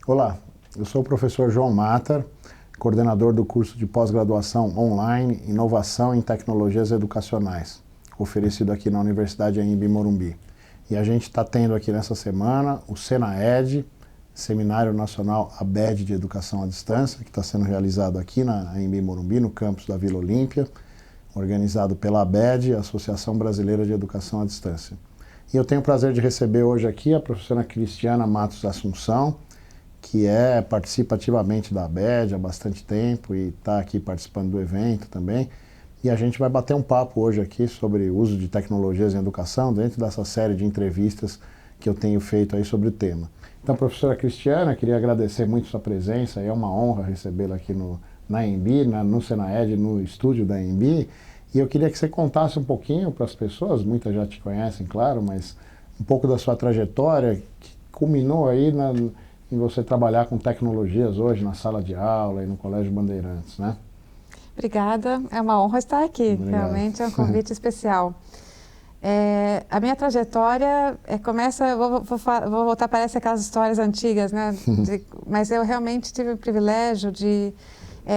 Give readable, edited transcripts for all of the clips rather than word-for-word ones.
Olá, eu sou o professor João Matar, coordenador do curso de pós-graduação online Inovação em Tecnologias Educacionais, oferecido aqui na Universidade Anhembi Morumbi. E a gente está tendo aqui nessa semana o SENAED, Seminário Nacional ABED de Educação à Distância, que está sendo realizado aqui na Anhembi Morumbi, no campus da Vila Olímpia, organizado pela ABED, Associação Brasileira de Educação à Distância. E eu tenho o prazer de receber hoje aqui a professora Cristiana Matos Assunção, que participa ativamente da ABED há bastante tempo e está aqui participando do evento também. E a gente vai bater um papo hoje aqui sobre o uso de tecnologias em educação, dentro dessa série de entrevistas que eu tenho feito aí sobre o tema. Então, professora Cristiana, queria agradecer muito sua presença, é uma honra recebê-la aqui na Anhembi, no SENAED, no estúdio da Anhembi. E eu queria que você contasse um pouquinho para as pessoas, muitas já te conhecem, claro, mas um pouco da sua trajetória, que culminou aí em você trabalhar com tecnologias hoje na sala de aula e no Colégio Bandeirantes, né? Obrigada, é uma honra estar aqui, Obrigado. Realmente é um convite especial. A minha trajetória começa, vou voltar, parece aquelas histórias antigas, né? Mas eu realmente tive o privilégio de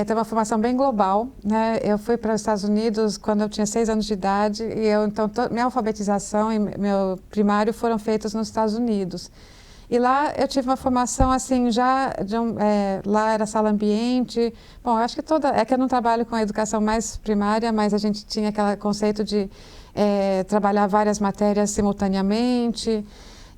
ter uma formação bem global, né? Eu fui para os Estados Unidos quando eu tinha 6 anos de idade e então minha alfabetização e meu primário foram feitos nos Estados Unidos. E lá eu tive uma formação assim, lá era sala ambiente. Bom, eu acho que que eu não trabalho com a educação mais primária, mas a gente tinha aquele conceito de trabalhar várias matérias simultaneamente.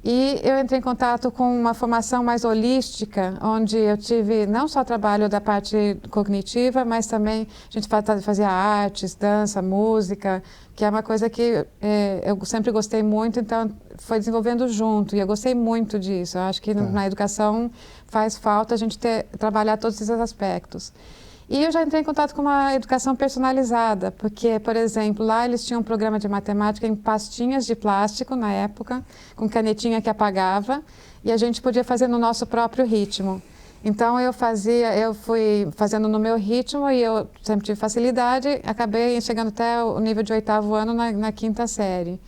E eu entrei em contato com uma formação mais holística, onde eu tive não só trabalho da parte cognitiva, mas também a gente fazia artes, dança, música, que é uma coisa que eu sempre gostei muito, então foi desenvolvendo junto, e eu gostei muito disso. Eu acho que na educação faz falta a gente trabalhar todos esses aspectos. E eu já entrei em contato com uma educação personalizada, porque, por exemplo, lá eles tinham um programa de matemática em pastinhas de plástico, na época, com canetinha que apagava, e a gente podia fazer no nosso próprio ritmo. Então, eu fui fazendo no meu ritmo, e eu sempre tive facilidade, acabei chegando até o nível de 8º ano na 5ª série.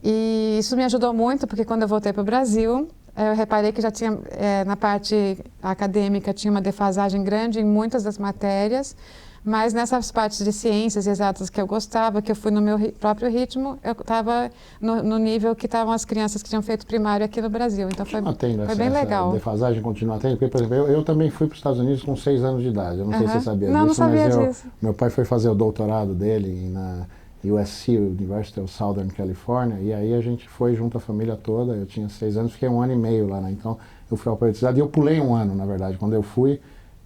E isso me ajudou muito, porque quando eu voltei para o Brasil, eu reparei que já tinha, na parte acadêmica, tinha uma defasagem grande em muitas das matérias, mas nessas partes de ciências exatas que eu gostava, que eu fui no meu próprio ritmo, eu estava no nível que estavam as crianças que tinham feito primário aqui no Brasil. Então foi bem legal. Essa defasagem continua tendo? Porque, por exemplo, eu também fui para os Estados Unidos com 6 anos de idade. Eu não sei se você sabia disso, não sabia disso. Meu pai foi fazer o doutorado dele na USC, University of Southern California, e aí a gente foi junto à família toda. Eu tinha 6 anos, fiquei 1 ano e meio lá, né? Então eu fui alfabetizado e eu pulei 1 ano, na verdade. Quando eu fui,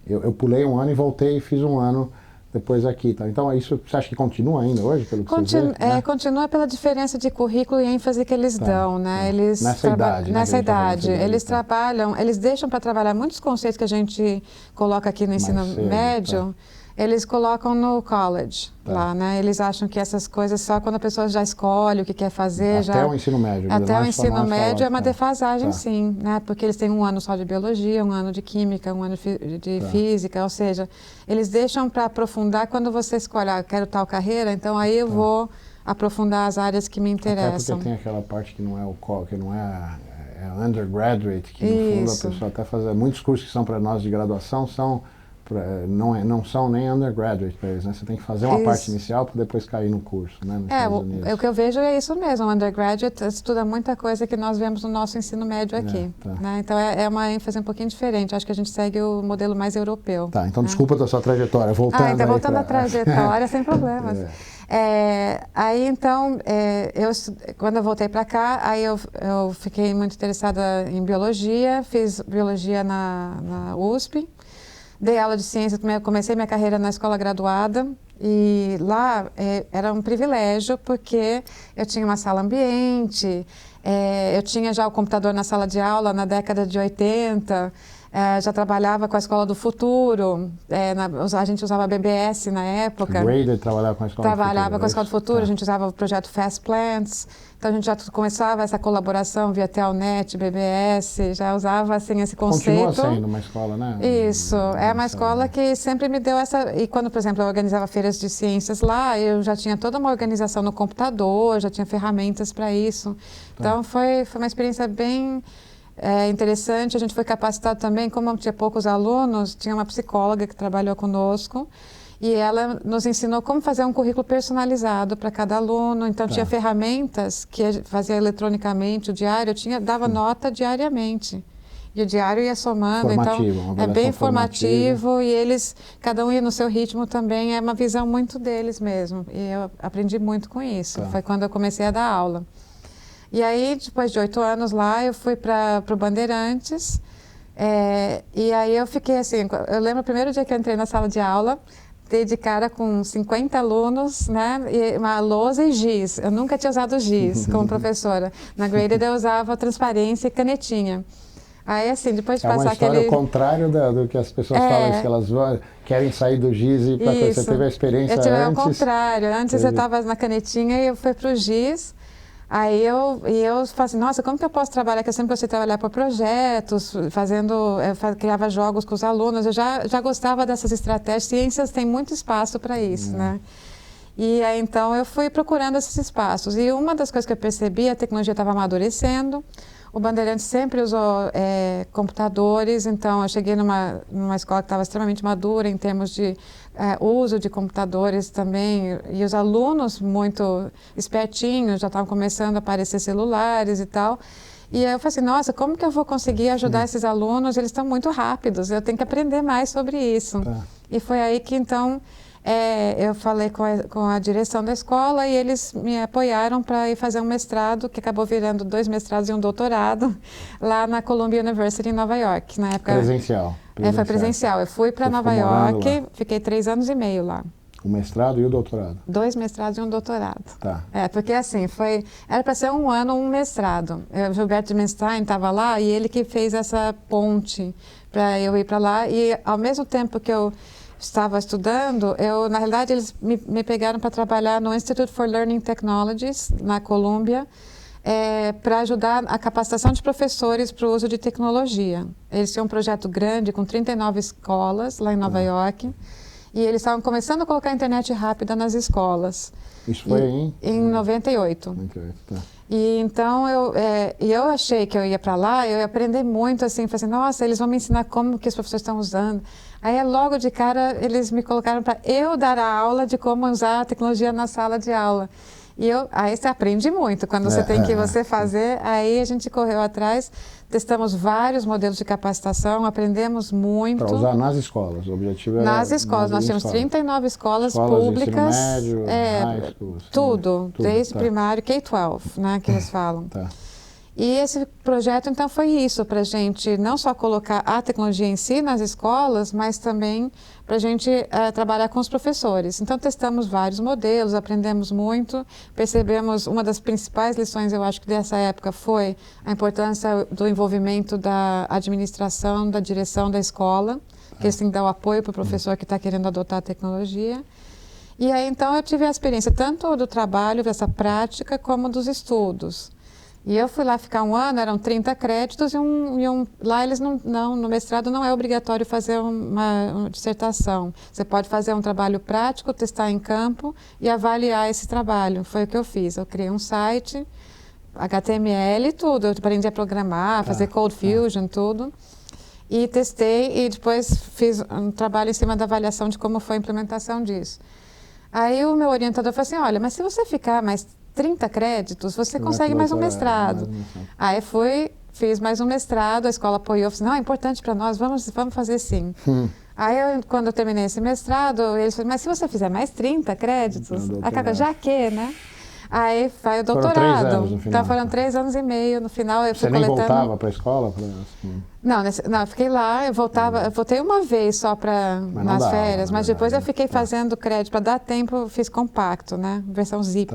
eu pulei 1 ano e voltei e fiz 1 ano depois aqui, tá? Então isso você acha que continua ainda hoje, pelo que você vê, né? Continua pela diferença de currículo e ênfase que eles dão, né? Eles nessa idade, eles trabalham, eles deixam para trabalhar muitos conceitos que a gente coloca aqui no ensino médio. Eles colocam no college lá, né? Eles acham que essas coisas só quando a pessoa já escolhe o que quer fazer. Até o ensino médio. Até o ensino médio é uma defasagem, sim, né? Porque eles têm 1 ano só de biologia, 1 ano de química, 1 ano de física, ou seja, eles deixam para aprofundar quando você escolhe, quero tal carreira, então aí eu vou aprofundar as áreas que me interessam. Até porque tem aquela parte que não é que não é undergraduate, que no fundo a pessoa até faz muitos cursos que são para nós de graduação não são nem undergraduate para eles, né? Você tem que fazer uma parte inicial para depois cair no curso, né? O que eu vejo é isso mesmo. O undergraduate estuda muita coisa que nós vemos no nosso ensino médio aqui. Né? Então é uma ênfase um pouquinho diferente. Acho que a gente segue o modelo mais europeu. Tá, então desculpa da sua trajetória. Voltando à trajetória, sem problemas. Aí então, quando eu voltei para cá, aí eu fiquei muito interessada em biologia, fiz biologia na USP. Dei aula de ciência, comecei minha carreira na escola graduada e lá era um privilégio porque eu tinha uma sala ambiente, eu tinha já o computador na sala de aula na década de 80, já trabalhava com a Escola do Futuro, a gente usava BBS na época. Grader trabalhava com a Escola do Futuro. Trabalhava com a Escola do Futuro, a gente usava o projeto Fast Plants, então a gente já começava essa colaboração via Telnet, BBS, já usava assim esse conceito. Continua sendo uma escola, né? Isso, é uma escola que sempre me deu essa... E quando, por exemplo, eu organizava feiras de ciências lá, eu já tinha toda uma organização no computador, já tinha ferramentas para isso. Então foi uma experiência bem interessante, a gente foi capacitado também, como tinha poucos alunos, tinha uma psicóloga que trabalhou conosco, e ela nos ensinou como fazer um currículo personalizado para cada aluno. Então, tinha ferramentas que fazia eletronicamente o diário, dava nota diariamente. E o diário ia somando, Formativo, então é bem formativo e cada um ia no seu ritmo também, é uma visão muito deles mesmo. E eu aprendi muito com isso, foi quando eu comecei a dar aula. E aí, depois de 8 anos lá, eu fui para o Bandeirantes, e aí eu fiquei assim, eu lembro o primeiro dia que eu entrei na sala de aula, dei de cara com 50 alunos, né, e uma lousa e giz. Eu nunca tinha usado giz como professora. Na Graded eu usava transparência e canetinha. Aí, assim, depois de passar aquele... É uma história ao contrário do que as pessoas falam, que elas querem sair do giz e você teve a experiência antes. Ao contrário. Antes eu estava na canetinha e eu fui para o giz. Aí eu falei assim, nossa, como que eu posso trabalhar? Que eu sempre gostei de trabalhar por projetos, criava jogos com os alunos. Eu já gostava dessas estratégias. Ciências tem muito espaço para isso, né? E aí, então, eu fui procurando esses espaços. E uma das coisas que eu percebi, a tecnologia estava amadurecendo. O Bandeirantes sempre usou computadores, então eu cheguei numa escola que estava extremamente madura em termos de uso de computadores também, e os alunos muito espertinhos, já estavam começando a aparecer celulares e tal. E aí eu falei assim, nossa, como que eu vou conseguir ajudar esses alunos? Eles estão muito rápidos, eu tenho que aprender mais sobre isso. E foi aí que então... eu falei com a direção da escola e eles me apoiaram para ir fazer um mestrado, que acabou virando 2 mestrados e um doutorado, lá na Columbia University em Nova York. Na época, presencial. Foi presencial. Eu fui para Nova York, fiquei 3 anos e meio lá. O mestrado e o doutorado? 2 mestrados e um doutorado. Tá. Porque assim, era para ser 1 ano, 1 mestrado. O Gilberto Dimenstein estava lá e ele que fez essa ponte para eu ir para lá. E ao mesmo tempo que eu estava estudando, na realidade, eles me pegaram para trabalhar no Institute for Learning Technologies, na Colômbia, para ajudar a capacitação de professores para o uso de tecnologia. Eles tinham um projeto grande com 39 escolas lá em Nova York, e eles estavam começando a colocar a internet rápida nas escolas. Isso foi em 98. 98, tá. E então eu achei que eu ia para lá, eu ia aprender muito, assim, falei assim, nossa, eles vão me ensinar como que os professores estão usando. Aí logo de cara eles me colocaram para eu dar a aula de como usar a tecnologia na sala de aula. E aí você aprende muito, quando você tem que fazer, aí a gente correu atrás, testamos vários modelos de capacitação, aprendemos muito. Para usar nas escolas, o objetivo era... Nas escolas, nós tínhamos 39 escolas públicas. Ensino médio, high school, tudo, desde primário, K-12, né, que eles falam. Tá. E esse projeto, então, foi isso, para a gente não só colocar a tecnologia em si nas escolas, mas também para a gente trabalhar com os professores. Então, testamos vários modelos, aprendemos muito, percebemos, uma das principais lições, eu acho que dessa época, foi a importância do envolvimento da administração, da direção da escola, que eles têm que dar o apoio para o professor que está querendo adotar a tecnologia. E aí, então, eu tive a experiência tanto do trabalho, dessa prática, como dos estudos. E eu fui lá ficar 1 ano, eram 30 créditos lá eles no mestrado não é obrigatório fazer uma dissertação. Você pode fazer um trabalho prático, testar em campo e avaliar esse trabalho. Foi o que eu fiz. Eu criei um site, HTML e tudo. Eu aprendi a programar, fazer Code Fusion, tudo. E testei e depois fiz um trabalho em cima da avaliação de como foi a implementação disso. Aí o meu orientador falou assim, olha, mas se você ficar mais 30 créditos, você consegue mais um mestrado. Aí fiz mais um mestrado, a escola apoiou, falou assim, não, é importante para nós, vamos fazer sim. Aí, quando eu terminei esse mestrado, eles falaram, mas se você fizer mais 30 créditos, acaba já que, né? Aí vai o doutorado. Foram 3 anos no final. Então foram 3 anos e meio. No final eu fui coletando... Você nem voltava para a escola? Não, eu fiquei lá, eu voltei uma vez só nas férias, mas depois eu fiquei fazendo crédito, para dar tempo, eu fiz compacto, né? Versão zip.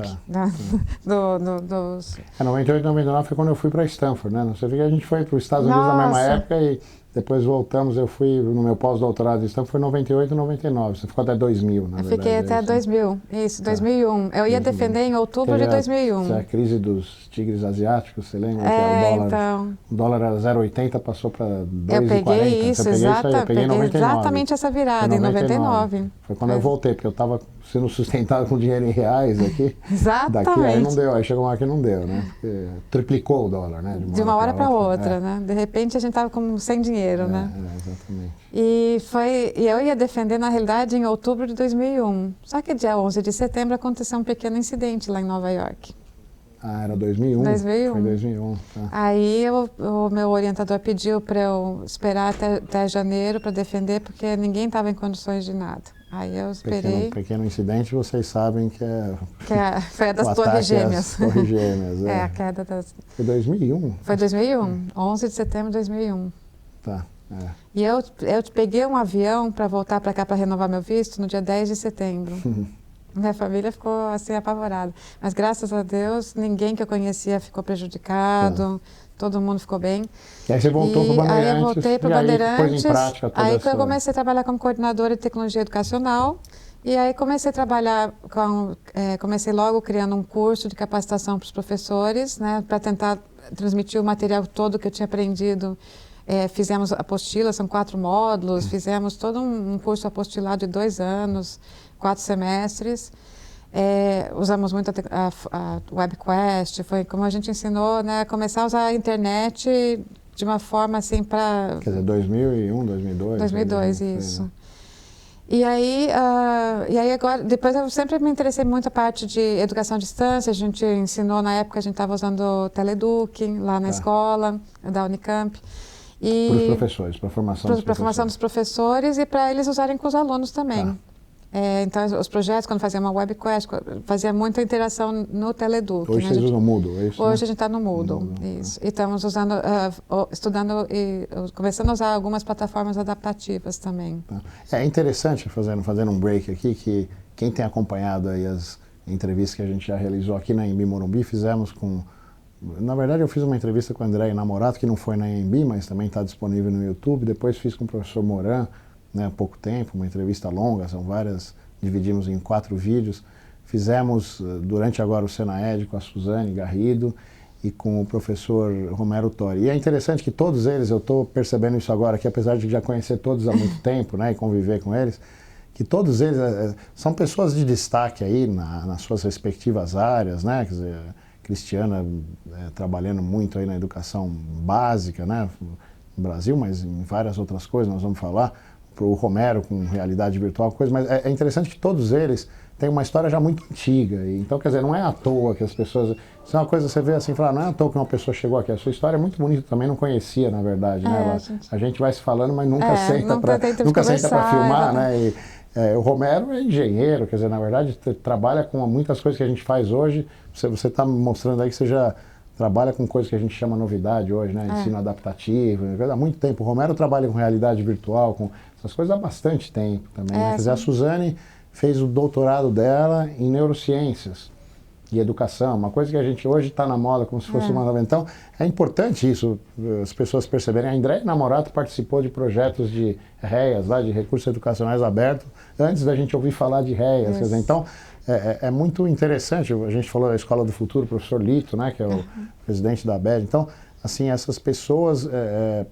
Dos... 98, 99 foi quando eu fui para Stanford, né? Não sei porque a gente foi para os Estados Unidos na mesma época e depois voltamos, eu fui no meu pós-doutorado em Stanford, foi 98 e 99, você ficou até 2000, na verdade. Fiquei até 2000, isso, 2001. Eu ia defender em outubro de 2001. A crise dos tigres asiáticos, você lembra? Então... O dólar era 0,80, passou para 2,40. Eu peguei isso, exatamente. Exatamente essa virada, em 99. Foi quando eu voltei, porque eu estava sendo sustentado com dinheiro em reais aqui. Exatamente. Daqui aí não deu, aí chegou uma hora que não deu, né? Porque triplicou o dólar, né? De uma hora para outra, né? De repente a gente estava sem dinheiro, né? Exatamente. E eu ia defender, na realidade, em outubro de 2001. Só que dia 11 de setembro aconteceu um pequeno incidente lá em Nova York. Ah, era 2001? 2001. Foi 2001, tá. Aí o meu orientador pediu para eu esperar até janeiro para defender, porque ninguém estava em condições de nada. Aí eu esperei. Pequeno incidente, vocês sabem que foi a das Torres Gêmeas. Torres Gêmeas, a queda das... Foi 2001? Foi 2001, 11 de setembro de 2001. Tá, E eu peguei um avião para voltar para cá para renovar meu visto no dia 10 de setembro. Minha família ficou assim apavorada. Mas graças a Deus, ninguém que eu conhecia ficou prejudicado, todo mundo ficou bem. E aí você voltou para o Bandeirantes? Aí eu voltei para o Bandeirantes. Aí eu comecei a trabalhar como coordenadora de tecnologia educacional. E aí comecei a trabalhar comecei logo criando um curso de capacitação para os professores, né, para tentar transmitir o material todo que eu tinha aprendido. Fizemos apostilas, são 4 módulos, fizemos todo um curso apostilado de 2 anos, 4 semestres. Usamos muito a WebQuest, foi como a gente ensinou, né, a começar a usar a internet de uma forma assim para... Quer dizer, 2001, 2002? 2002, isso. E aí agora, depois eu sempre me interessei muito a parte de educação à distância, a gente ensinou, na época a gente estava usando o Teleduc lá na escola, da Unicamp. Para os professores, para a formação dos professores. Para a formação dos professores e para eles usarem com os alunos também. Então, os projetos, quando fazia uma webquest, fazia muita interação no Teleduc. Hoje vocês usam Moodle, é isso? Hoje a gente está no Moodle, isso. E estamos usando, estudando e começando a usar algumas plataformas adaptativas também. É interessante, fazendo um break aqui, que quem tem acompanhado aí as entrevistas que a gente já realizou aqui na Anhembi Morumbi, fizemos com... Na verdade, eu fiz uma entrevista com o André Namorato, que não foi na Anhembi, mas também está disponível no YouTube. Depois fiz com o professor Moran, né, há pouco tempo, uma entrevista longa, são várias, dividimos em 4 vídeos. Fizemos durante agora o Senaed com a Suzane Garrido e com o professor Romero Tori. E é interessante que todos eles, eu estou percebendo isso agora, que apesar de já conhecer todos há muito tempo, né, e conviver com eles, que todos eles são pessoas de destaque aí nas suas respectivas áreas, né, quer dizer, Cristiana trabalhando muito aí na educação básica, né, no Brasil, mas em várias outras coisas nós vamos falar, para o Romero com realidade virtual, coisa, mas é interessante que todos eles têm uma história já muito antiga, e, então, quer dizer, não é à toa que as pessoas, isso é uma coisa que você vê assim, falar, não é à toa que uma pessoa chegou aqui, a sua história é muito bonita, também não conhecia, na verdade, né, a gente vai se falando, mas nunca senta para filmar, né, e, o Romero é engenheiro, quer dizer, na verdade, trabalha com muitas coisas que a gente faz hoje. Você está mostrando aí que você já trabalha com coisas que a gente chama novidade hoje, né? Ensino adaptativo, há muito tempo. O Romero trabalha com realidade virtual, com essas coisas há bastante tempo também. Né? Quer dizer, a Suzane fez o doutorado dela em neurociências e educação, uma coisa que a gente hoje está na moda como se fosse uma nova. Então, é importante isso, as pessoas perceberem. A André Namorato participou de projetos de REAs, lá, de recursos educacionais abertos, antes da gente ouvir falar de REAs. Quer dizer, então, é muito interessante. A gente falou da Escola do Futuro, o professor Lito, né, que é o presidente da ABED. Então, assim, essas pessoas,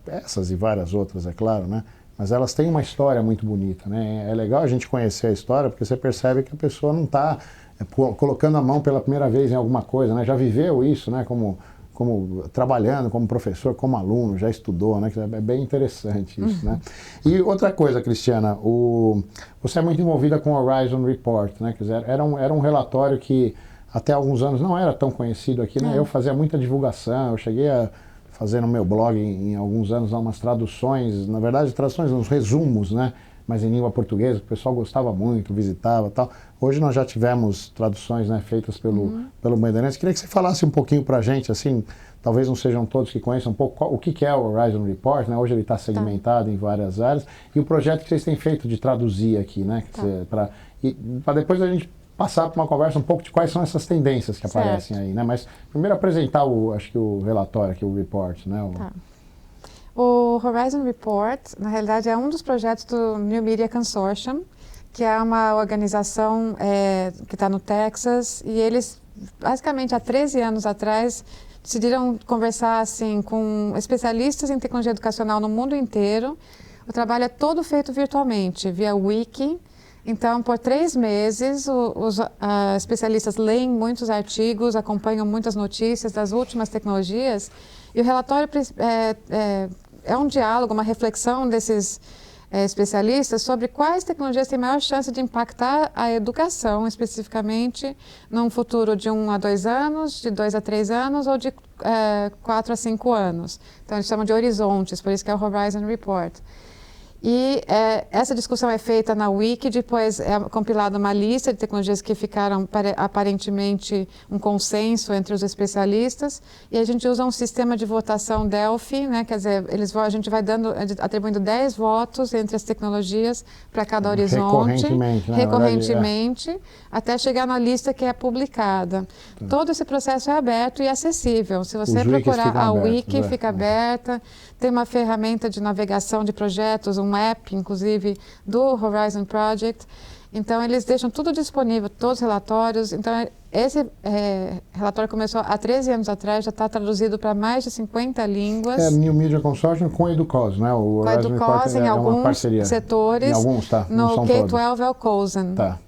essas e várias outras, é claro, né, mas elas têm uma história muito bonita, né? É legal a gente conhecer a história, porque você percebe que a pessoa não está colocando a mão pela primeira vez em alguma coisa, né? Já viveu isso, né? Como trabalhando como professor, como aluno, já estudou, né? É bem interessante isso, né? E outra coisa, Cristiana, você é muito envolvida com o Horizon Report, né? Quer dizer, era um relatório que até alguns anos não era tão conhecido aqui, né? Eu fazia muita divulgação, eu cheguei a fazer no meu blog em alguns anos umas traduções, na verdade traduções, uns resumos, né? Mas em língua portuguesa, que o pessoal gostava muito, visitava e tal. Hoje nós já tivemos traduções, né, feitas pelo Bandeirantes. Queria que você falasse um pouquinho para a gente, assim, talvez não sejam todos que conheçam um pouco o que é o Horizon Report, né? Hoje ele está segmentado em várias áreas. E o projeto que vocês têm feito de traduzir aqui, né? Para depois a gente passar para uma conversa um pouco de quais são essas tendências que aparecem aí, né? Mas primeiro apresentar acho que o relatório aqui, o report, né? O Horizon Report, na realidade, é um dos projetos do New Media Consortium, que é uma organização que está no Texas, e eles, basicamente, há 13 anos atrás, decidiram conversar assim, com especialistas em tecnologia educacional no mundo inteiro. O trabalho é todo feito virtualmente, via Wiki. Então, por 3 meses, os especialistas leem muitos artigos, acompanham muitas notícias das últimas tecnologias, e o relatório é um diálogo, uma reflexão desses especialistas sobre quais tecnologias têm maior chance de impactar a educação, especificamente num futuro de 1 a 2 anos, de 2 a 3 anos ou de 4 a 5 anos. Então, eles chamam de horizontes, por isso que é o Horizon Report. E essa discussão é feita na Wiki, depois é compilada uma lista de tecnologias que ficaram aparentemente um consenso entre os especialistas, e a gente usa um sistema de votação Delphi, né? Quer dizer, a gente vai atribuindo 10 votos entre as tecnologias para cada horizonte, recorrentemente, até chegar na lista que é publicada. Todo esse processo é aberto e acessível. Se você procurar a Wiki, fica aberta. Tem uma ferramenta de navegação de projetos, um app, inclusive, do Horizon Project. Então, eles deixam tudo disponível, todos os relatórios. Então, esse relatório começou há 13 anos atrás, já está traduzido para mais de 50 línguas. É New Media Consortium com a Educos, né? O com a Educos em alguns setores. Em alguns, tá. No K-12 é o Cozen. Tá.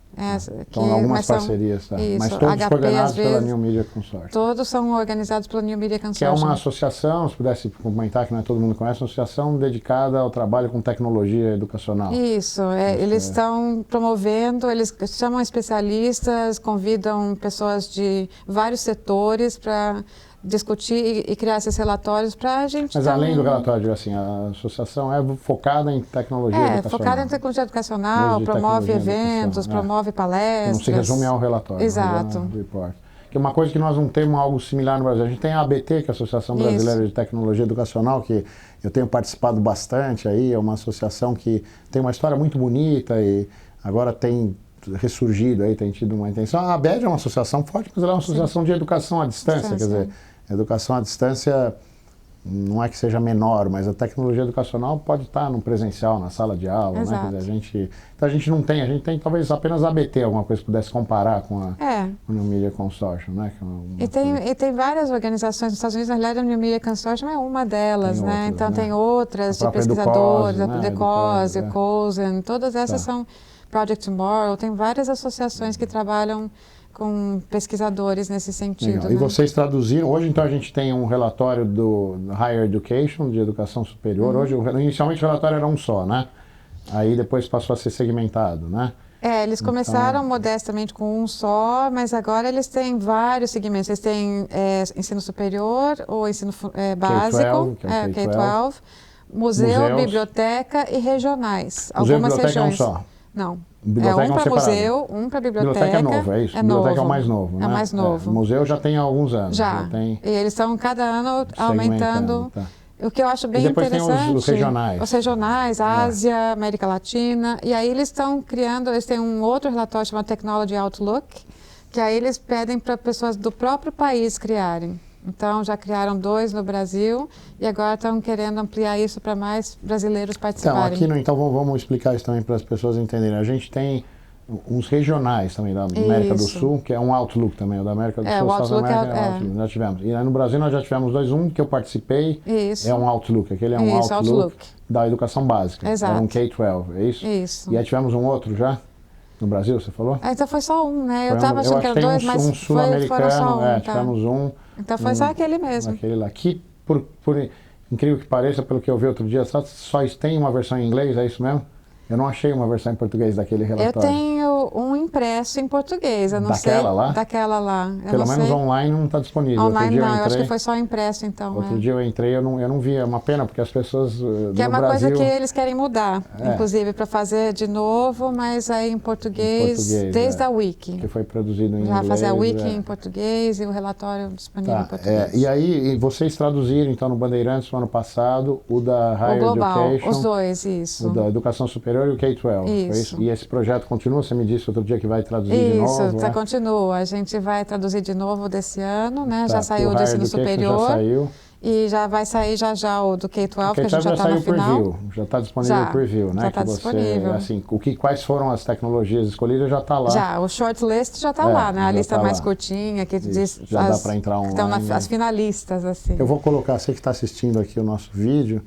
Então, algumas parcerias, tá. Mas todos HP, coordenados pela New Media Consortium. Todos são organizados pela New Media Consortium. Que é uma associação, se pudesse comentar, que não é todo mundo conhece, uma associação dedicada ao trabalho com tecnologia educacional. Isso, eles estão promovendo, eles chamam especialistas, convidam pessoas de vários setores para discutir e criar esses relatórios para a gente... Mas além do relatório, assim, a associação é focada em tecnologia educacional. Focada em tecnologia educacional, promove eventos, promove palestras. Não se resume ao relatório. Exato. Que é uma coisa que nós não temos algo similar no Brasil. A gente tem a ABT, que é a Associação Brasileira de Tecnologia Educacional, que eu tenho participado bastante aí, é uma associação que tem uma história muito bonita e agora tem ressurgido aí, tem tido uma intenção. A ABED é uma associação forte, mas ela é uma associação de educação à distância, quer dizer, a educação à distância não é que seja menor, mas a tecnologia educacional pode estar no presencial, na sala de aula, né? Quer dizer, a gente não tem, a gente tem talvez apenas a ABT, alguma coisa que pudesse comparar com a New Media Consortium, né? E tem várias organizações nos Estados Unidos, na realidade a New Media Consortium é uma delas, né? Então tem outras de pesquisadores, a Educos, a Cozen, todas essas são Project Tomorrow, tem várias associações que trabalham com pesquisadores nesse sentido. Né? E vocês traduziram, hoje então a gente tem um relatório do Higher Education, de educação superior, hoje inicialmente o relatório era um só, né? Aí depois passou a ser segmentado, né? Eles começaram modestamente com um só, mas agora eles têm vários segmentos. Eles têm ensino superior, ou ensino básico, K-12, museu, biblioteca e regionais. Museu e algumas biblioteca regiões. É um só? Não. Biblioteca um para museu, um para biblioteca. Biblioteca é novo, é isso? Biblioteca é o mais novo, né? É o mais novo. O museu já tem há alguns anos. Já e eles estão cada ano aumentando. O que eu acho bem interessante. Tem os regionais. Os regionais, Ásia, América Latina. E aí eles estão criando, eles têm um outro relatório chamado Technology Outlook, que aí eles pedem para pessoas do próprio país criarem. Então, já criaram 2 no Brasil e agora estão querendo ampliar isso para mais brasileiros participarem. Então vamos explicar isso também para as pessoas entenderem. A gente tem uns regionais também da América do Sul, que é um Outlook também, o da América do Sul, o Outlook Outlook, já tivemos. E aí no Brasil nós já tivemos 2, um que eu participei, é um Outlook, aquele é um Outlook da educação básica, Exato. É um K-12, é isso? Isso. E aí tivemos um outro já? No Brasil, você falou? Então foi só um, né? Eu estava achando que eram 2, mas foram só um. Tivemos um. Então foi só aquele mesmo. Aquele lá. Que, por incrível que pareça, pelo que eu vi outro dia, só tem uma versão em inglês, é isso mesmo? Eu não achei uma versão em português daquele relatório. Eu tenho um impresso em português, eu não sei. Daquela lá? Pelo menos online não está disponível. Online não, eu acho que foi só impresso então. Outro dia eu entrei, eu não vi, é uma pena, porque as pessoas que é uma coisa que eles querem mudar, inclusive para fazer de novo, mas aí em português desde a Wiki. Que foi produzido em inglês. Já fazer a Wiki em português e o relatório disponível em português. E aí vocês traduziram então no Bandeirantes no ano passado o da Higher Education. Os 2, isso. O da Educação Superior e o K-12. Isso. E esse projeto continua? Você me disse outro dia que vai traduzir de novo? Isso, continua. A gente vai traduzir de novo desse ano, né? Já saiu do ensino superior. Já saiu. E já vai sair já o do K-12, que a gente já está no final. Preview, já está disponível o preview, né? Já está disponível. Assim, quais foram as tecnologias escolhidas já está lá. Já, o shortlist já está lá, né? A lista mais curtinha, que diz já dá para entrar online. Estão as finalistas, assim. Eu vou colocar, você que está assistindo aqui o nosso vídeo,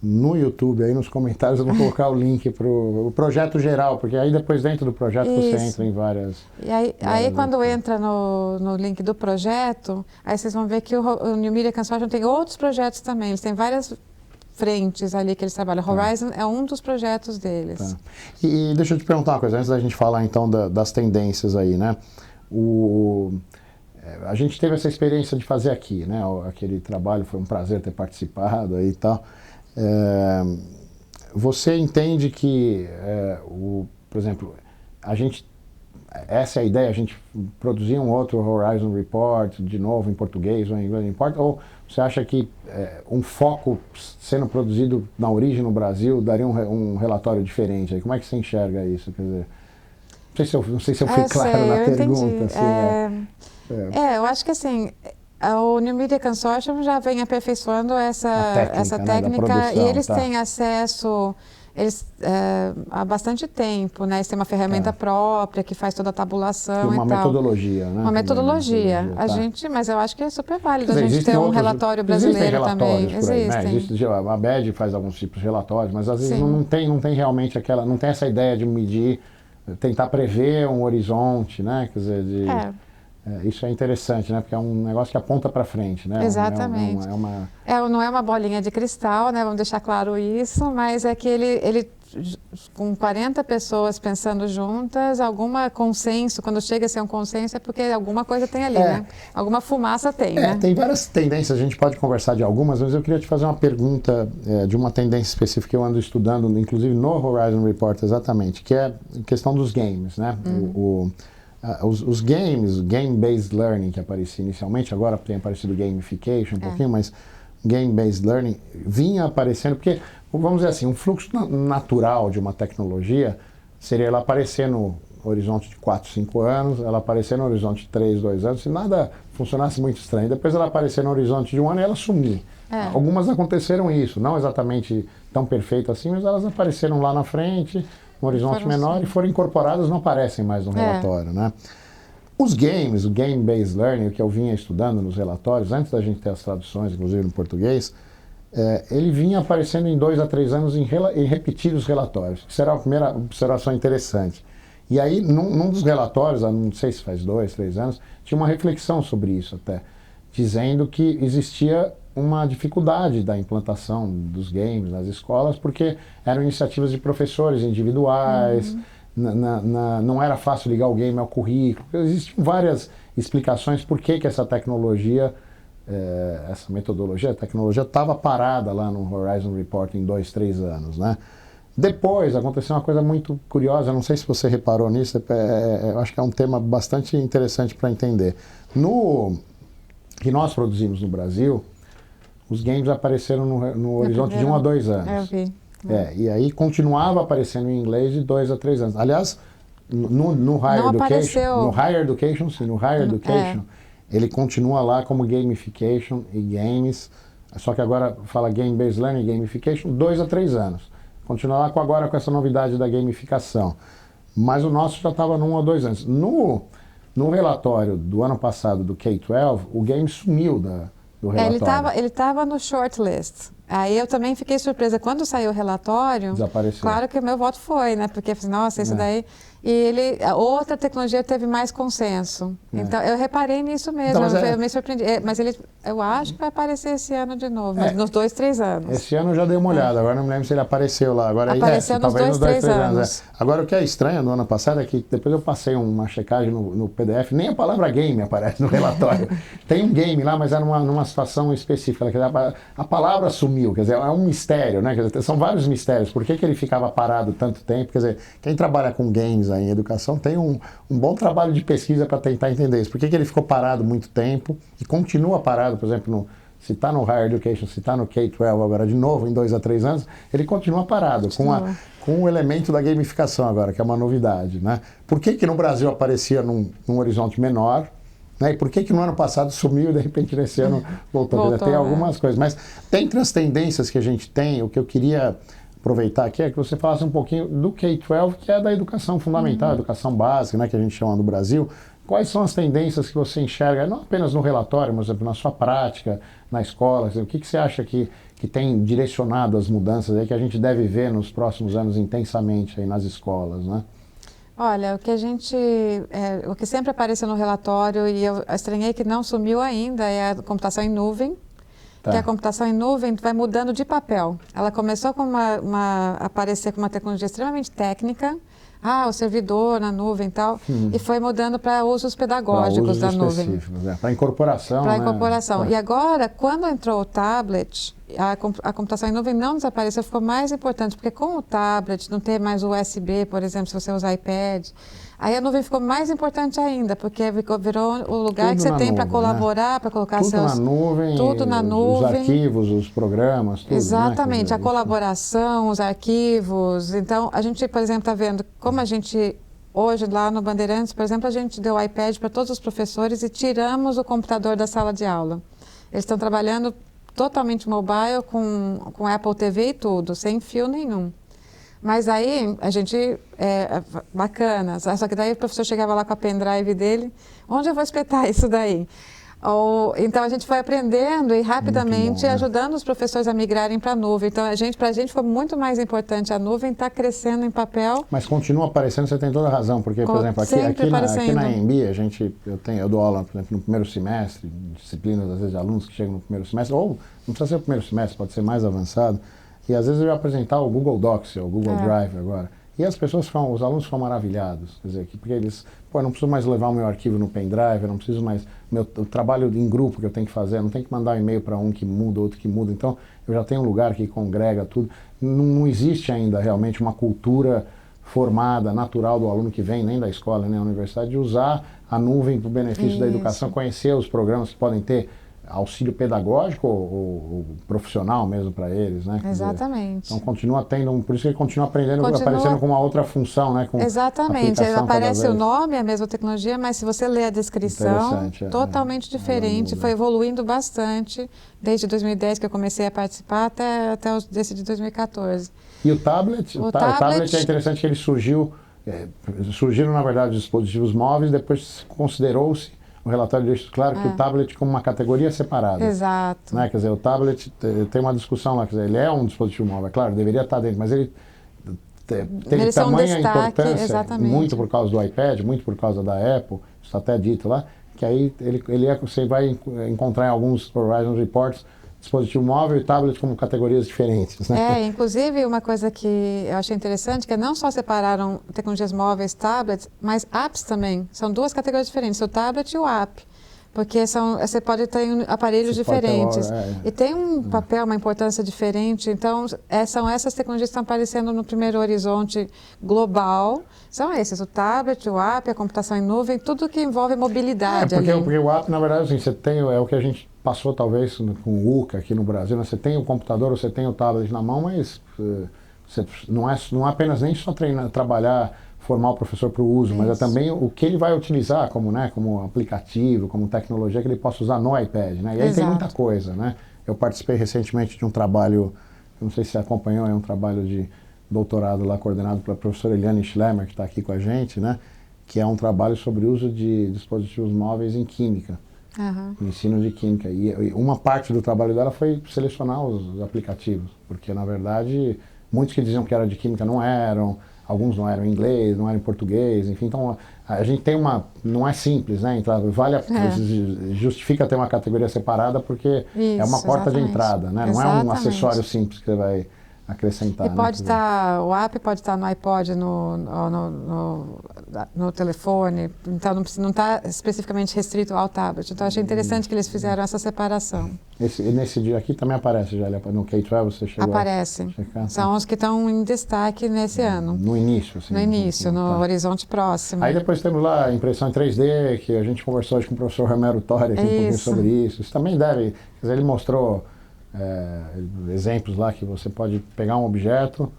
no YouTube, aí nos comentários eu vou colocar o link para o projeto geral, porque aí depois dentro do projeto você entra em várias... E aí quando entra no link do projeto, aí vocês vão ver que o New Media Consortium tem outros projetos também, eles têm várias frentes ali que eles trabalham. Horizon é um dos projetos deles. Tá. E deixa eu te perguntar uma coisa, antes da gente falar então das tendências aí, né? A gente teve essa experiência de fazer aqui, né? Aquele trabalho, foi um prazer ter participado aí e tal. Você entende que, por exemplo, essa é a ideia, a gente produzir um outro Horizon Report, de novo em português ou em inglês, não importa, ou você acha que um foco sendo produzido na origem no Brasil daria um relatório diferente? Aí, como é que você enxerga isso? Quer dizer, não sei se eu fui claro na pergunta. Assim, eu acho que assim, o New Media Consortium já vem aperfeiçoando essa técnica, né, e eles têm acesso há bastante tempo, né? Eles têm uma ferramenta própria que faz toda a tabulação e tal. Uma metodologia, né? Uma metodologia. Mas eu acho que é super válido a gente ter um relatório brasileiro também. Existem. A ABED faz alguns tipos de relatórios, mas às vezes não tem realmente não tem essa ideia de medir, tentar prever um horizonte, né? Quer dizer, isso é interessante, né? Porque é um negócio que aponta para frente, né? Exatamente. Não é uma bolinha de cristal, né? Vamos deixar claro isso, mas é que ele com 40 pessoas pensando juntas, alguma consenso, quando chega a ser um consenso é porque alguma coisa tem ali, né? Alguma fumaça tem, né? Tem várias tendências, a gente pode conversar de algumas, mas eu queria te fazer uma pergunta de uma tendência específica que eu ando estudando, inclusive no Horizon Report exatamente, que é a questão dos games, né? Os games, Game-Based Learning, que aparecia inicialmente, agora tem aparecido Gamification um pouquinho, mas Game-Based Learning vinha aparecendo, porque, vamos dizer assim, um fluxo natural de uma tecnologia seria ela aparecer no horizonte de 4, 5 anos, ela aparecer no horizonte de 3, 2 anos, se nada funcionasse muito estranho. Depois ela aparecer no horizonte de 1 ano e ela sumir. Algumas aconteceram isso, não exatamente tão perfeito assim, mas elas apareceram lá na frente, um horizonte menor, e foram incorporadas, não aparecem mais no relatório, né? Os games, o Game-Based Learning, que eu vinha estudando nos relatórios, antes da gente ter as traduções, inclusive no português, ele vinha aparecendo em 2 a 3 anos em repetidos relatórios, que será a primeira observação interessante. E aí, num dos relatórios, não sei se faz 2, 3 anos, tinha uma reflexão sobre isso até, dizendo que existia uma dificuldade da implantação dos games nas escolas, porque eram iniciativas de professores individuais, não era fácil ligar o game ao currículo. Existiam várias explicações por que essa tecnologia, essa metodologia, a tecnologia estava parada lá no Horizon Report em 2, 3 anos, né? Depois aconteceu uma coisa muito curiosa, não sei se você reparou nisso, eu acho que é um tema bastante interessante para entender. Que nós produzimos no Brasil, os games apareceram no horizonte de 1 a 2 anos. Eu vi. E aí continuava aparecendo em inglês de 2 a 3 anos. Aliás, no Higher Education, ele continua lá como Gamification e Games, só que agora fala Game-Based Learning e Gamification, 2 a 3 anos. Continua lá agora com essa novidade da gamificação. Mas o nosso já estava no 1 a 2 anos. No relatório do ano passado do K-12, o game sumiu do relatório. Ele estava no shortlist. Aí eu também fiquei surpresa. Quando saiu o relatório, desapareceu. Claro que o meu voto foi, né? Porque eu falei, nossa, isso daí... E a outra tecnologia teve mais consenso. Então, eu reparei nisso mesmo, eu me surpreendi. Mas eu acho que vai aparecer esse ano de novo, nos 2, 3 anos. Esse ano eu já dei uma olhada, agora não me lembro se ele apareceu lá. Agora, apareceu nos 2, 3 anos. Agora, o que é estranho no ano passado é que depois eu passei uma checagem no PDF, nem a palavra game aparece no relatório. Tem um game lá, mas era numa situação específica. Quer dizer, a palavra sumiu, quer dizer, é um mistério, né? Quer dizer, são vários mistérios. Por que ele ficava parado tanto tempo? Quer dizer, quem trabalha com games em educação tem um bom trabalho de pesquisa para tentar entender isso. Por que ele ficou parado muito tempo e continua parado, por exemplo, se está no Higher Education, se está no K-12 agora de novo, em 2 a 3 anos, ele continua parado, com o elemento da gamificação agora, que é uma novidade, né? Por que no Brasil aparecia num horizonte menor, né? E por que no ano passado sumiu e de repente nesse ano voltou? Tem algumas coisas, mas dentre as tendências que a gente tem, o que eu queria aproveitar aqui é que você falasse um pouquinho do K-12, que é da educação fundamental, educação básica, né, que a gente chama no Brasil. Quais são as tendências que você enxerga, não apenas no relatório, mas na sua prática, na escola? O que você acha que tem direcionado as mudanças aí que a gente deve ver nos próximos anos intensamente aí nas escolas, né? Olha, o que sempre apareceu no relatório, e eu estranhei que não sumiu ainda, é a computação em nuvem. Tá. Que a computação em nuvem vai mudando de papel. Ela começou com aparecer com uma tecnologia extremamente técnica, o servidor na nuvem e tal, e foi mudando para usos pedagógicos da nuvem. Para incorporação. Para né? incorporação. E agora, quando entrou o tablet, a computação em nuvem não desapareceu, ficou mais importante, porque com o tablet, não ter mais o USB, por exemplo, se você usar iPad, aí a nuvem ficou mais importante ainda, porque virou o lugar tudo que você tem para colaborar, né? Para colocar tudo na nuvem, tudo na nuvem. Os arquivos, os programas, tudo. Exatamente, né? A colaboração, os arquivos. Então, a gente, por exemplo, está vendo como a gente, hoje lá no Bandeirantes, por exemplo, a gente deu o iPad para todos os professores e tiramos o computador da sala de aula. Eles estão trabalhando totalmente mobile, com Apple TV e tudo, sem fio nenhum. Mas aí, bacana, só que daí o professor chegava lá com a pendrive dele, onde eu vou espetar isso daí? Então a gente foi aprendendo e rapidamente bom, né? ajudando os professores a migrarem para a nuvem. Então para a gente foi muito mais importante a nuvem estar crescendo em papel. Mas continua aparecendo, você tem toda a razão, porque, por exemplo, aqui na EMB, eu dou aula, por exemplo, no primeiro semestre, disciplinas, às vezes, de alunos que chegam no primeiro semestre, ou não precisa ser o primeiro semestre, pode ser mais avançado, e às vezes eu ia apresentar o Google Docs, o Google Drive agora. E as pessoas os alunos ficam maravilhados, quer dizer, porque eles, eu não preciso mais levar o meu arquivo no pendrive, eu não preciso mais, o trabalho em grupo que eu tenho que fazer, eu não tenho que mandar um e-mail para um que muda, outro que muda, então eu já tenho um lugar que congrega tudo. Não existe ainda realmente uma cultura formada, natural do aluno que vem, nem da escola, nem da universidade, de usar a nuvem para o benefício da educação, conhecer os programas que podem ter auxílio pedagógico ou profissional mesmo para eles, né? Exatamente. Então continua tendo, por isso que ele continua aparecendo com uma outra função, né? Com exatamente, aparece o nome, a mesma tecnologia, mas se você ler a descrição, totalmente diferente, foi evoluindo bastante desde 2010 que eu comecei a participar até desse de 2014. E o tablet? O tablet é interessante que ele surgiram na verdade os dispositivos móveis, depois considerou-se, o relatório deixa claro que o tablet como uma categoria separada. Exato. Né? Quer dizer, o tablet tem uma discussão lá, quer dizer, ele é um dispositivo móvel, é claro, deveria estar dentro, mas ele teve tamanha importância, exatamente. Muito por causa do iPad, muito por causa da Apple, isso está até dito lá, que aí você vai encontrar em alguns Horizon Reports dispositivo móvel e tablet como categorias diferentes, né? Inclusive uma coisa que eu achei interessante, que é não só separaram tecnologias móveis, tablets, mas apps também. São duas categorias diferentes, o tablet e o app. Porque você pode ter aparelhos diferentes. E tem um papel, uma importância diferente. Então, são essas tecnologias que estão aparecendo no primeiro horizonte global. São esses, o tablet, o app, a computação em nuvem, tudo que envolve mobilidade. Porque o app, na verdade, assim, você tem, é o que a gente passou talvez com o UCA aqui no Brasil, né? Você tem o computador, você tem o tablet na mão, mas não é apenas nem só trabalhar, formar o professor para o uso, mas é também o que ele vai utilizar como aplicativo, como tecnologia que ele possa usar no iPad, né? E aí tem muita coisa, né? Eu participei recentemente de um trabalho, não sei se você acompanhou, é um trabalho de doutorado lá coordenado pela professora Eliane Schlemmer, que está aqui com a gente, né? Que é um trabalho sobre o uso de dispositivos móveis em química, ensino de química. E uma parte do trabalho dela foi selecionar os aplicativos, porque na verdade muitos que diziam que era de química não eram, alguns não eram em inglês, não eram em português, enfim, então a gente tem não é simples, né, justifica ter uma categoria separada porque é uma porta de entrada, né, não é um acessório simples que você vai acrescentar. E pode estar, o app pode estar no iPod, no telefone, então não está especificamente restrito ao tablet. Então achei interessante que eles fizeram essa separação. Nesse dia aqui também aparece já, no K-12 você chegou Aparece. A checar? São os que estão em destaque nesse ano. No início, assim. No início, no horizonte próximo. Aí depois temos lá a impressão em 3D, que a gente conversou hoje com o professor Romero Torre aqui um pouquinho sobre isso. Isso também deve, quer dizer, ele mostrou exemplos lá que você pode pegar um objeto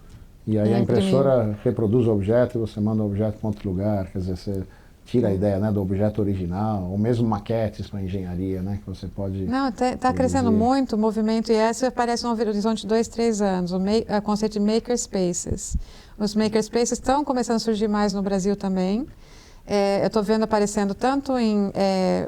e aí a impressora reproduz o objeto e você manda o objeto para outro lugar, quer dizer, tira a ideia, né, do objeto original, ou mesmo maquetes para engenharia, né, que você pode... Não, está crescendo muito o movimento, e essa aparece no horizonte de 2, 3 anos, o conceito de makerspaces. Os makerspaces estão começando a surgir mais no Brasil também. Eu estou vendo aparecendo tanto em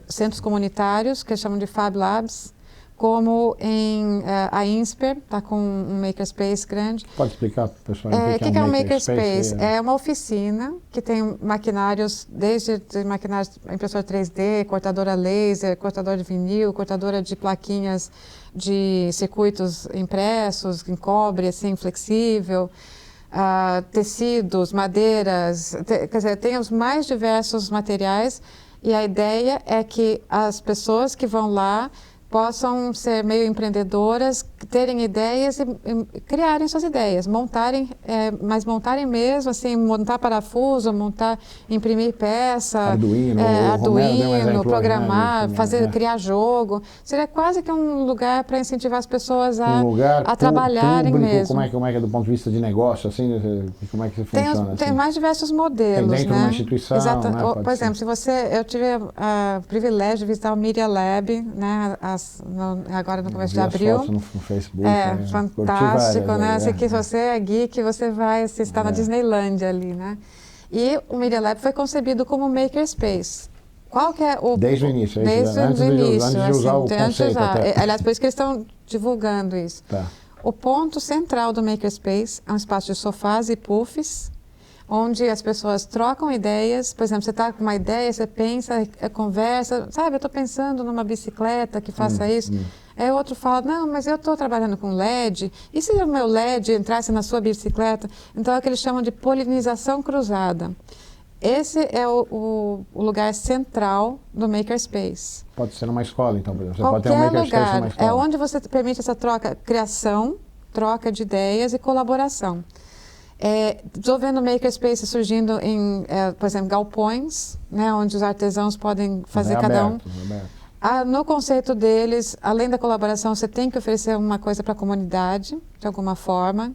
centros comunitários, que chamam de Fab Labs, como em a INSPER, está com um makerspace grande. Pode explicar para o pessoal o que é um makerspace? É uma oficina que tem maquinários, desde maquinários impressora 3D, cortadora laser, cortadora de vinil, cortadora de plaquinhas de circuitos impressos em cobre, assim, flexível, tecidos, madeiras, quer dizer, tem os mais diversos materiais, e a ideia é que as pessoas que vão lá possam ser meio empreendedoras, terem ideias e criarem suas ideias, mas montarem mesmo, assim, montar parafuso, imprimir peça, Arduino, programar, criar jogo. Seria quase que um lugar para incentivar as pessoas a trabalharem público, mesmo. Como é que é do ponto de vista de negócio, assim, como é que funciona? Tem mais diversos modelos, tem dentro de uma instituição, Exato. Né? Por exemplo, eu tive o privilégio de visitar o Media Lab, né, agora no começo de abril. Fotos no Facebook. Fantástico, né? Assim, que se você é geek, você está na Disneylândia ali, né? E o Media Lab foi concebido como makerspace. Qual que é o... Desde o início, antes de usar o conceito. Aliás, por isso que eles estão divulgando isso. Tá. O ponto central do makerspace é um espaço de sofás e puffs, onde as pessoas trocam ideias. Por exemplo, você está com uma ideia, você pensa, conversa, sabe, eu estou pensando numa bicicleta que faça isso. Aí o outro fala, não, mas eu estou trabalhando com LED, e se o meu LED entrasse na sua bicicleta? Então é o que eles chamam de polinização cruzada. Esse é o lugar central do makerspace. Pode ser numa escola, então, por exemplo. Você pode ter um makerspace numa escola. É onde você permite essa criação, troca de ideias e colaboração. Estou vendo makerspace surgindo em, por exemplo, galpões, né, onde os artesãos podem fazer aberto. No conceito deles, além da colaboração, você tem que oferecer uma coisa para a comunidade, de alguma forma.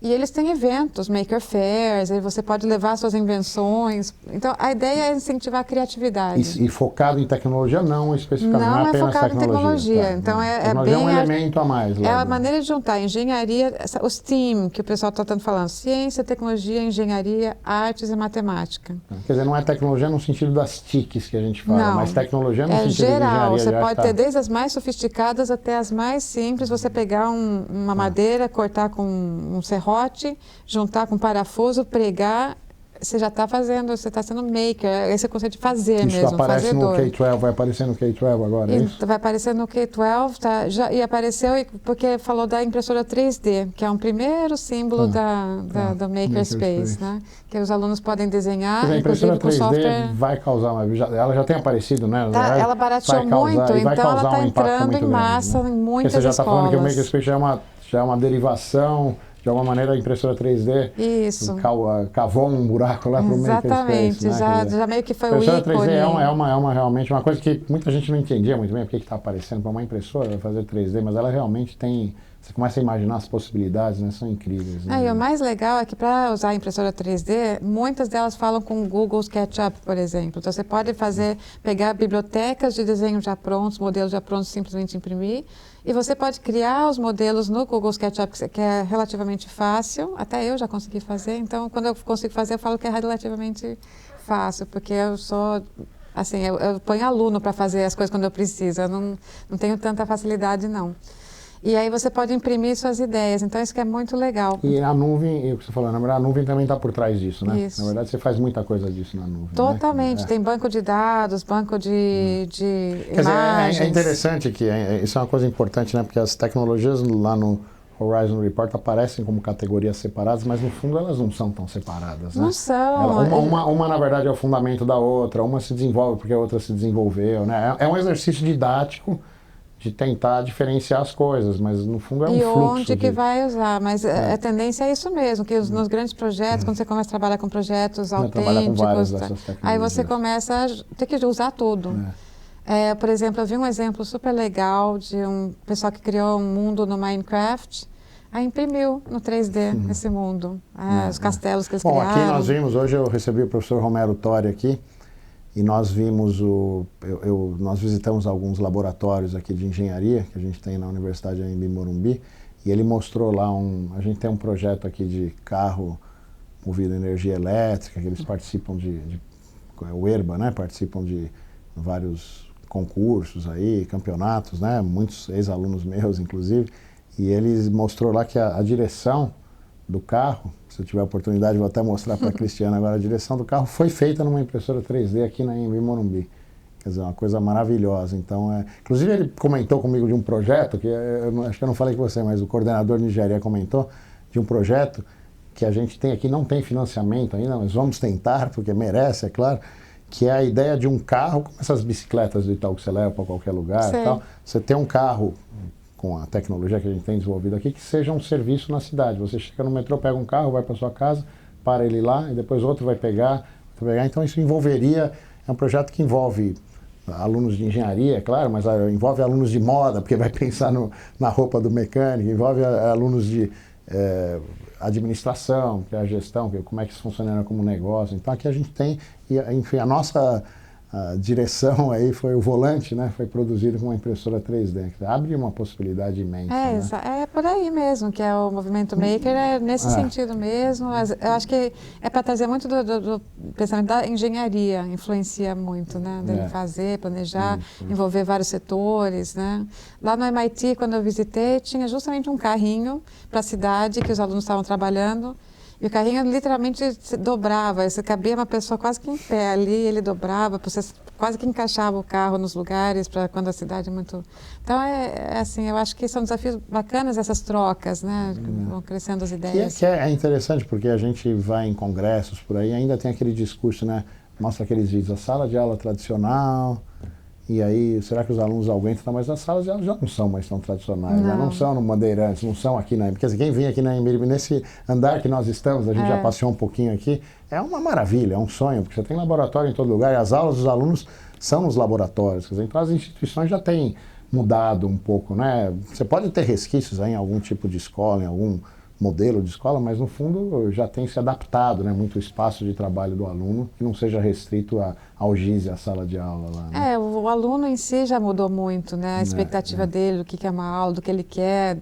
E eles têm eventos, maker fairs, aí você pode levar suas invenções. Então, a ideia é incentivar a criatividade. E focado em tecnologia, não especificamente, não é apenas focado tecnologia. Em tecnologia. Então, tecnologia é um elemento a mais. É a maneira de juntar engenharia, o STEAM, que o pessoal está tanto falando, ciência, tecnologia, engenharia, artes e matemática. Quer dizer, não é tecnologia no sentido das TICs que a gente fala, mas tecnologia no sentido geral, de engenharia. Você pode ter desde as mais sofisticadas até as mais simples, você pegar uma madeira, cortar com um serrote, juntar com parafuso, pregar, você já está fazendo, você está sendo maker, esse é o conceito de fazer isso mesmo, aparece fazedor. No K-12, vai aparecer no K-12 agora, é isso? Vai aparecer no K-12, tá, e apareceu porque falou da impressora 3D, que é um primeiro símbolo do makerspace, né? Que os alunos podem desenhar, a impressora 3D com software... vai causar, ela já tem aparecido, né? Ela barateou muito, então ela está entrando em massa em muitas escolas. Você já está falando que o makerspace já é uma derivação... De alguma maneira, a impressora 3D cavou um buraco lá para o makerspace. Exatamente, já meio que foi o ícone. A impressora 3D é realmente uma coisa que muita gente não entendia muito bem porque está aparecendo para uma impressora fazer 3D, mas ela realmente tem... Você começa a imaginar as possibilidades, né? São incríveis. Né? E o mais legal é que para usar a impressora 3D, muitas delas falam com o Google SketchUp, por exemplo. Então você pode pegar bibliotecas de desenho já prontos, modelos já prontos, simplesmente imprimir. E você pode criar os modelos no Google SketchUp, que é relativamente fácil. Até eu já consegui fazer. Então, quando eu consigo fazer, eu falo que é relativamente fácil, porque eu sou... Assim, eu ponho aluno para fazer as coisas quando eu preciso. Eu não tenho tanta facilidade, não. E aí você pode imprimir suas ideias, então isso que é muito legal. E a nuvem, o que você falou, na verdade a nuvem também está por trás disso, né? Isso. Na verdade você faz muita coisa disso na nuvem. Totalmente, né? Tem banco de dados, banco de Quer imagens. Dizer, é interessante que, isso é uma coisa importante, né? Porque as tecnologias lá no Horizon Report aparecem como categorias separadas, mas no fundo elas não são tão separadas, né? Não são. Uma na verdade é o fundamento da outra, uma se desenvolve porque a outra se desenvolveu, né? É um exercício didático de tentar diferenciar as coisas, mas no fundo é um fluxo. E onde que vai usar, mas a tendência é isso mesmo, que nos grandes projetos, quando você começa a trabalhar com projetos autênticos, aí você começa a ter que usar tudo. Por exemplo, eu vi um exemplo super legal de um pessoal que criou um mundo no Minecraft, aí imprimiu no 3D esse mundo, os castelos que eles criaram. Aqui nós vimos, hoje eu recebi o professor Romero Tori aqui, e nós vimos nós visitamos alguns laboratórios aqui de engenharia que a gente tem na Universidade Anhembi Morumbi, e ele mostrou lá a gente tem um projeto aqui de carro movido a energia elétrica, que eles participam o ERBA, né, participam de vários concursos aí, campeonatos, né, muitos ex-alunos meus, inclusive, e eles mostrou lá que a direção do carro, se eu tiver a oportunidade, vou até mostrar para a Cristiana agora, a direção do carro foi feita numa impressora 3D aqui na Anhembi Morumbi. Quer dizer, uma coisa maravilhosa. Então, inclusive ele comentou comigo de um projeto, que acho que eu não falei com você, mas o coordenador de engenharia comentou, de um projeto que a gente tem aqui, não tem financiamento ainda, mas vamos tentar, porque merece, é claro, que é a ideia de um carro, como essas bicicletas do Itaú que você leva para qualquer lugar e tal. Você tem um carro com a tecnologia que a gente tem desenvolvido aqui, que seja um serviço na cidade. Você chega no metrô, pega um carro, vai para sua casa, para ele lá, e depois outro vai pegar. Então isso envolveria, é um projeto que envolve alunos de engenharia, é claro, mas envolve alunos de moda, porque vai pensar na roupa do mecânico, envolve alunos de administração, que é a gestão, como é que isso funciona como negócio. Então aqui a gente tem, enfim, a nossa direção aí foi o volante, né? Foi produzido com uma impressora 3D, que abre uma possibilidade imensa. Né? É por aí mesmo, que é o movimento maker, é nesse sentido mesmo. Eu acho que é para trazer muito do pensamento da engenharia, influencia muito, né? Dele fazer, planejar, envolver vários setores, né? Lá no MIT, quando eu visitei, tinha justamente um carrinho para a cidade que os alunos estavam trabalhando. E o carrinho literalmente se dobrava, você cabia uma pessoa quase que em pé ali, ele dobrava, você quase que encaixava o carro nos lugares para quando a cidade é muito... Então, assim, eu acho que são desafios bacanas essas trocas, né? Vão crescendo as ideias. Que é interessante, porque a gente vai em congressos por aí, ainda tem aquele discurso, né? Mostra aqueles vídeos, a sala de aula tradicional... E aí, será que os alunos aguentam? Mas as salas já não são mais tão tradicionais, já não são no Bandeirantes, não são aqui na... Porque quem vem aqui na Anhembi, nesse andar que nós estamos, a gente já passeou um pouquinho aqui, é uma maravilha, é um sonho, porque você tem laboratório em todo lugar, e as aulas dos alunos são nos laboratórios. Quer dizer, então as instituições já têm mudado um pouco, né? Você pode ter resquícios aí em algum tipo de escola, em algum modelo de escola, mas no fundo já tem se adaptado, né, muito o espaço de trabalho do aluno, que não seja restrito ao GIS e à sala de aula lá. Né? O aluno em si já mudou muito, né, a expectativa dele, do que é uma aula, do que ele quer.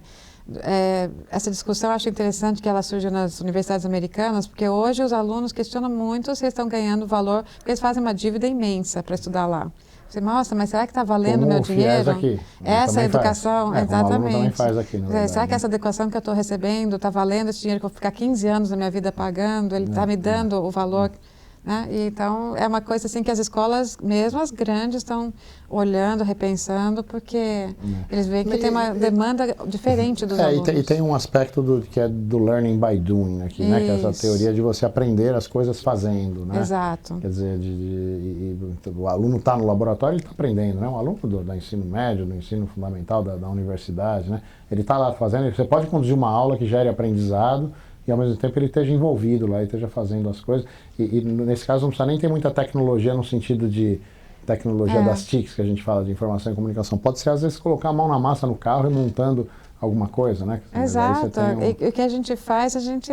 Essa discussão eu acho interessante que ela surge nas universidades americanas, porque hoje os alunos questionam muito se eles estão ganhando valor, porque eles fazem uma dívida imensa para estudar lá. Você, nossa, mas será que está valendo o meu dinheiro? Aqui, essa educação, exatamente. Também faz aqui, na verdade, será que essa educação que eu estou recebendo está valendo esse dinheiro que eu vou ficar 15 anos da minha vida pagando? Ele está me dando o valor? Né? E então, é uma coisa assim que as escolas, mesmo as grandes, estão olhando, repensando, porque eles veem que tem uma demanda diferente dos alunos. E tem um aspecto que é do learning by doing aqui, né? Que é essa teoria de você aprender as coisas fazendo, né? Exato. Quer dizer, o aluno está no laboratório, ele está aprendendo, né? Um aluno do ensino médio, do ensino fundamental, da universidade, né? Ele está lá fazendo, você pode conduzir uma aula que gere aprendizado, e ao mesmo tempo ele esteja envolvido lá e esteja fazendo as coisas. E nesse caso não precisa nem ter muita tecnologia no sentido de tecnologia das TICs, que a gente fala de informação e comunicação. Pode ser, às vezes, colocar a mão na massa no carro e montando alguma coisa, né? Exato. E o que a gente faz, a gente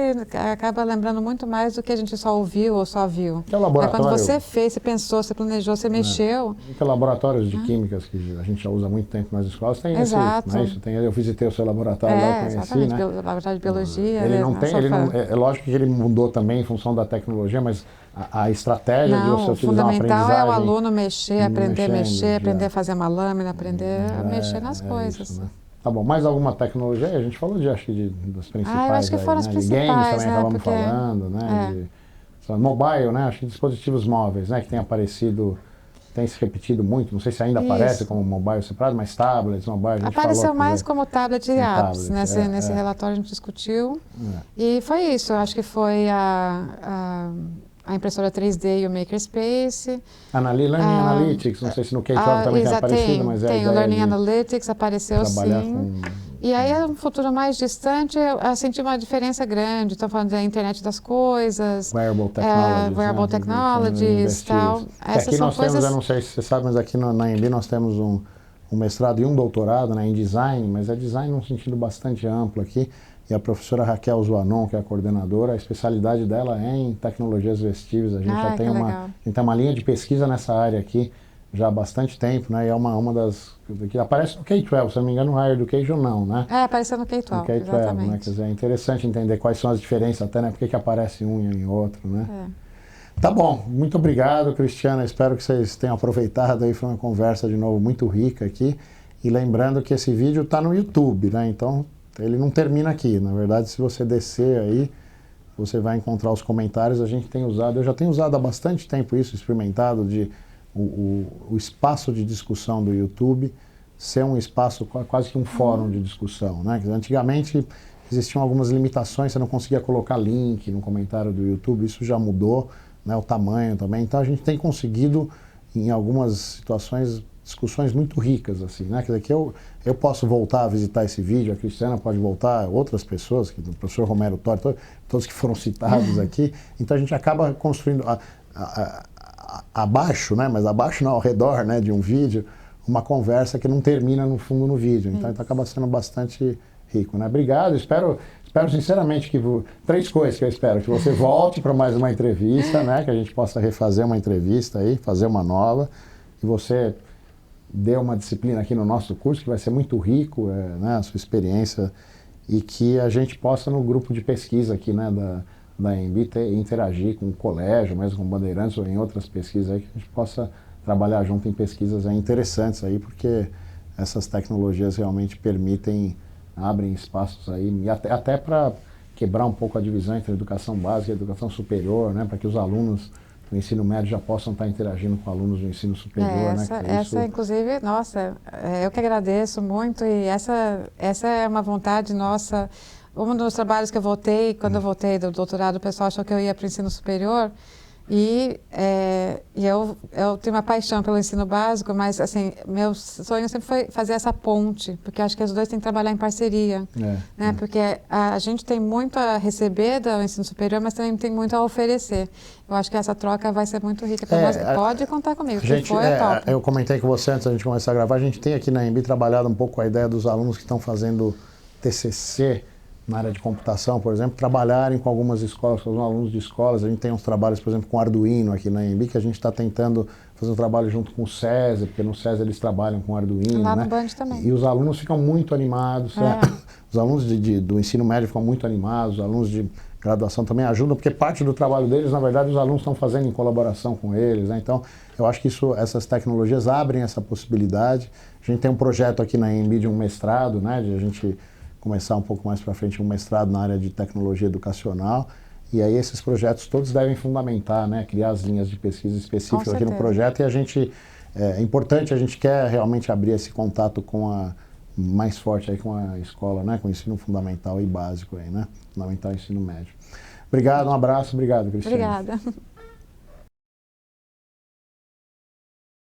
acaba lembrando muito mais do que a gente só ouviu ou só viu. Que é o laboratório... Quando você fez, você pensou, você planejou, você mexeu. Que laboratórios de químicas que a gente já usa há muito tempo nas escolas, tem Exato. Eu visitei o seu laboratório lá, eu conheci, exatamente, né? Laboratório de biologia. É lógico que ele mudou também em função da tecnologia, mas a estratégia de você utilizar uma aprendizagem... O fundamental é o aluno mexer, aprender a mexer, aprender a fazer uma lâmina, aprender a mexer nas coisas. Isso, né? Tá bom, mais alguma tecnologia? A gente falou das principais. Eu acho que foram as principais, de games também acabamos porque... falando, né? Mobile, né? Acho que dispositivos móveis, né? Que tem aparecido, tem se repetido muito, não sei se ainda aparece como mobile separado, mas tablets, mobile, a gente apareceu falou, mais como tablet e apps. Nesse relatório a gente discutiu. E foi isso, acho que foi a impressora 3D e o Makerspace. Learning Analytics, não sei se no K-12 também tem aparecido, mas tem o Learning Analytics, apareceu sim. E aí, no futuro mais distante, eu senti uma diferença grande. Estou falando da internet das coisas, wearable technologies, tal. Aqui nós temos, eu não sei se você sabe, mas aqui na Anhembi nós temos um mestrado e um doutorado, né, em design, mas é design num sentido bastante amplo aqui. e a professora Raquel Zuanon, que é a coordenadora, a especialidade dela é em tecnologias vestíveis. A gente já tem uma linha de pesquisa nessa área aqui já há bastante tempo, né? E é uma das que aparece no K-12, se não me engano, no Higher Education não, né? Apareceu no K-12, no K-12, exatamente. Né? Quer dizer, é interessante entender quais são as diferenças até, né? Por que aparece um e em outro, né? Tá bom, muito obrigado, Cristiana. Espero que vocês tenham aproveitado aí, foi uma conversa de novo muito rica aqui. E lembrando que esse vídeo está no YouTube, né? Então ele não termina aqui. Na verdade, se você descer aí, você vai encontrar os comentários. A gente tem usado, eu já tenho usado há bastante tempo isso, experimentado o espaço de discussão do YouTube ser um espaço quase que um fórum de discussão, né? Antigamente existiam algumas limitações, você não conseguia colocar link no comentário do YouTube, isso já mudou, né? O tamanho também. Então a gente tem conseguido, em algumas situações, discussões muito ricas, assim, né? Quer dizer, que eu posso voltar a visitar esse vídeo, a Cristiana pode voltar, outras pessoas, o professor Romero Torre, todos que foram citados aqui. Então a gente acaba construindo abaixo, né? Mas abaixo não, ao redor, né, de um vídeo, uma conversa que não termina no fundo no vídeo. Então acaba sendo bastante rico, né? Obrigado, espero sinceramente que... Três coisas que eu espero: que você volte para mais uma entrevista, né? Que a gente possa refazer uma entrevista aí, fazer uma nova, e você dê uma disciplina aqui no nosso curso, que vai ser muito rico, né, a sua experiência, e que a gente possa, no grupo de pesquisa aqui, né, da EMB, interagir com o colégio, mesmo com Bandeirantes ou em outras pesquisas aí, que a gente possa trabalhar junto em pesquisas interessantes aí, porque essas tecnologias realmente abrem espaços aí, e até para quebrar um pouco a divisão entre a educação básica e a educação superior, né, para que os alunos do ensino médio já possam estar interagindo com alunos do ensino superior, né? Essa, inclusive, nossa, eu que agradeço muito, e essa é uma vontade nossa. Um dos trabalhos que eu voltei, quando eu voltei do doutorado, o pessoal achou que eu ia para o ensino superior, e eu tenho uma paixão pelo ensino básico, mas assim, meu sonho sempre foi fazer essa ponte, porque acho que os dois têm que trabalhar em parceria, né? Porque a gente tem muito a receber do ensino superior, mas também tem muito a oferecer. Eu acho que essa troca vai ser muito rica para nós. Pode contar comigo, se for, eu topo. Eu comentei com você antes da gente começar a gravar, a gente tem aqui na EMB trabalhado um pouco a ideia dos alunos que estão fazendo TCC na área de computação, por exemplo, trabalharem com algumas escolas, com os alunos de escolas. A gente tem uns trabalhos, por exemplo, com Arduino aqui na EMB, que a gente está tentando fazer um trabalho junto com o SESI, porque no SESI eles trabalham com Arduino, lá né? no Band também. E os alunos ficam muito animados, né? Os alunos do ensino médio ficam muito animados, os alunos de graduação também ajudam, porque parte do trabalho deles, na verdade, os alunos estão fazendo em colaboração com eles, né? Então, eu acho que essas tecnologias abrem essa possibilidade. A gente tem um projeto aqui na EMB de um mestrado, né? De a gente começar um pouco mais para frente um mestrado na área de tecnologia educacional, e aí esses projetos todos devem fundamentar, né, criar as linhas de pesquisa específicas aqui no projeto, e é importante, a gente quer realmente abrir esse contato mais forte aí com a escola, né, com o ensino fundamental e básico aí, né, fundamental e ensino médio. Obrigado, um abraço, obrigado, Cristiane. Obrigada.